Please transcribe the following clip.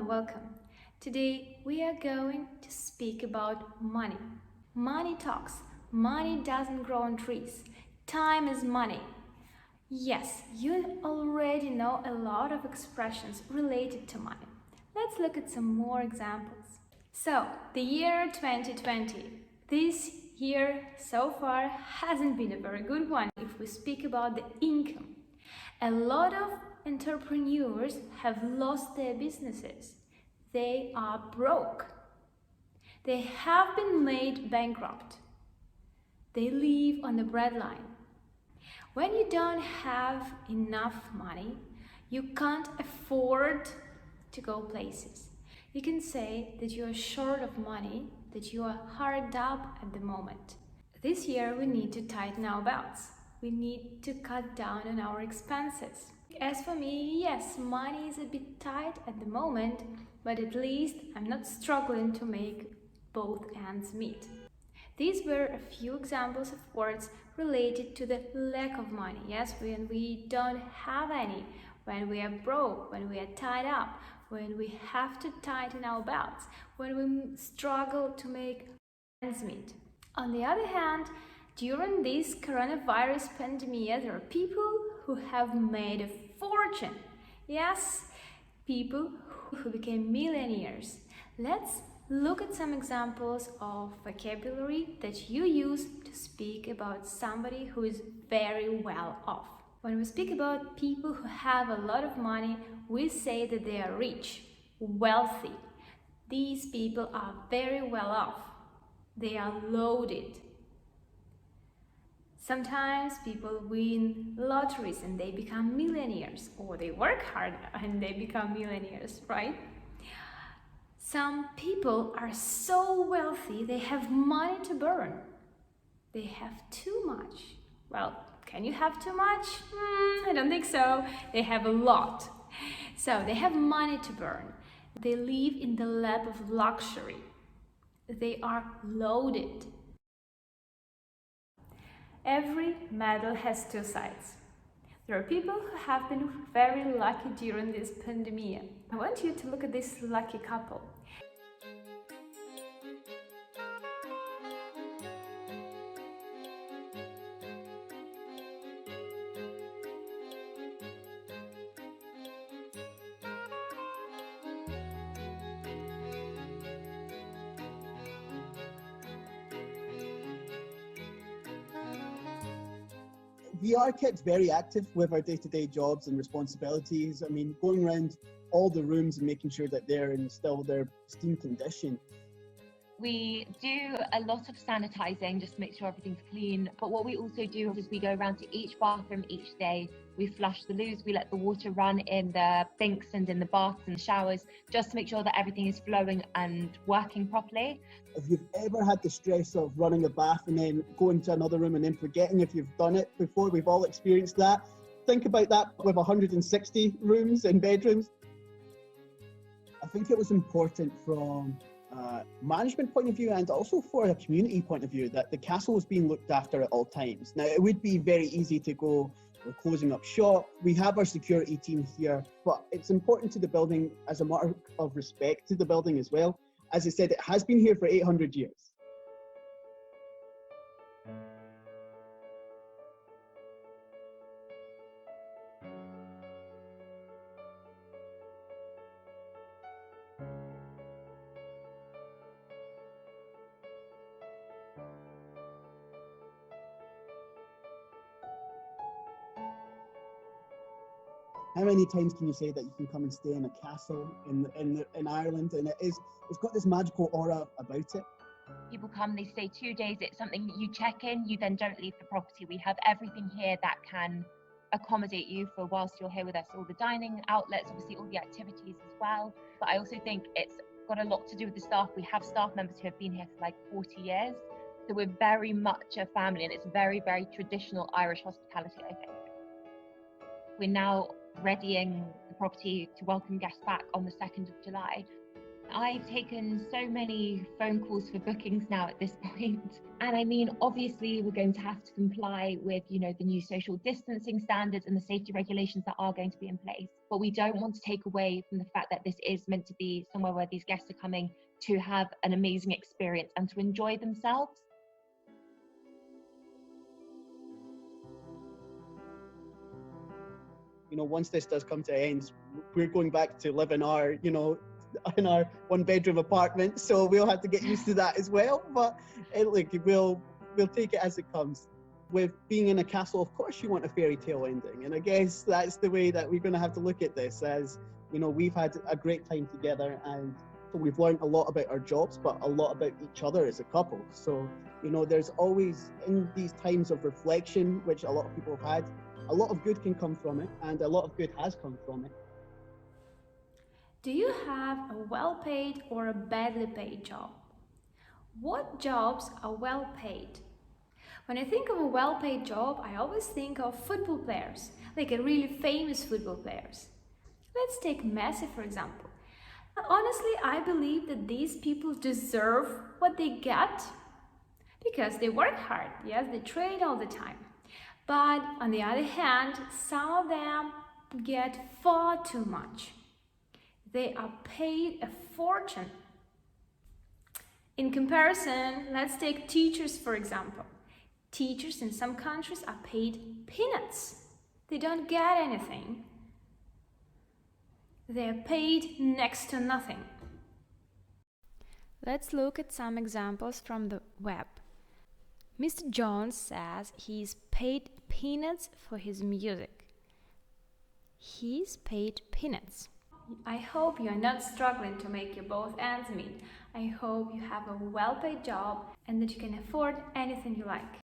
welcome. Today we are going to speak about money. Money talks. Money doesn't grow on trees. Time is money. Yes, you already know a lot of expressions related to money. Let's look at some more examples. So, the year 2020. This year so far hasn't been a very good one if we speak about the income. A lot of entrepreneurs have lost their businesses. They are broke. They have been made bankrupt. They live on the breadline. When you don't have enough money, you can't afford to go places. You can say that you are short of money, that you are hard up at the moment. This year we need to tighten our belts. We need to cut down on our expenses. As for me, yes, money is a bit tight at the moment, but at least I'm not struggling to make both ends meet. These were a few examples of words related to the lack of money. Yes, when we don't have any, when we are broke, when we are tied up, when we have to tighten our belts, when we struggle to make ends meet. On the other hand, during this coronavirus pandemic, there are people who have made a fortune. Yes, people who became millionaires. Let's look at some examples of vocabulary that you use to speak about somebody who is very well off. When we speak about people who have a lot of money, we say that they are rich, wealthy. These people are very well off. They are loaded. Sometimes people win lotteries and they become millionaires, or they work hard and they become millionaires, right? Some people are so wealthy they have money to burn. They have too much. Well, can you have too much? I don't think so. They have a lot. So they have money to burn. They live in the lap of luxury. They are loaded. Every medal has two sides. There are people who have been very lucky during this pandemic. I want you to look at this lucky couple. We are kept very active with our day-to-day jobs and responsibilities. I mean, going around all the rooms and making sure that they're in still their pristine condition. We do a lot of sanitizing just to make sure everything's clean. But what we also do is we go around to each bathroom each day. We flush the loos, we let the water run in the sinks and in the baths and showers just to make sure that everything is flowing and working properly. If you've ever had the stress of running a bath and then going to another room and then forgetting if you've done it before, we've all experienced that. Think about that with 160 rooms and bedrooms. I think it was important from management point of view and also for a community point of view that the castle was being looked after at all times. Now, it would be very easy to go, we're closing up shop, we have our security team here, but it's important to the building as a matter of respect to the building as well. As I said, it has been here for 800 years. How many times can you say that you can come and stay in a castle in Ireland, and it's got this magical aura about it? People come, they stay 2 days. It's something that you check in, you then don't leave the property. We have everything here that can accommodate you for whilst you're here with us. All the dining outlets, obviously all the activities as well. But I also think it's got a lot to do with the staff. We have staff members who have been here for like 40 years. So we're very much a family, and it's very, very traditional Irish hospitality, I think. We're now readying the property to welcome guests back on the 2nd of July. I've taken so many phone calls for bookings now at this point. And I mean, obviously, we're going to have to comply with, the new social distancing standards and the safety regulations that are going to be in place. But we don't want to take away from the fact that this is meant to be somewhere where these guests are coming to have an amazing experience and to enjoy themselves. Once this does come to end, we're going back to live in our, in our one bedroom apartment. So we'll have to get used to that as well. But look, we'll take it as it comes. With being in a castle, of course you want a fairy tale ending. And I guess that's the way that we're going to have to look at this as, we've had a great time together and we've learned a lot about our jobs, but a lot about each other as a couple. So, there's always, in these times of reflection, which a lot of people have had, a lot of good can come from it, and a lot of good has come from it. Do you have a well-paid or a badly paid job? What jobs are well paid? When I think of a well-paid job, I always think of football players, like a really famous football players. Let's take Messi, for example. Honestly, I believe that these people deserve what they get because they work hard. Yes, they train all the time. But on the other hand, some of them get far too much. They are paid a fortune. In comparison, let's take teachers, for example. Teachers in some countries are paid peanuts. They don't get anything. They're paid next to nothing. Let's look at some examples from the web. Mr. Jones says he's paid peanuts for his music. He's paid peanuts. I hope you're not struggling to make your both ends meet. I hope you have a well-paid job and that you can afford anything you like.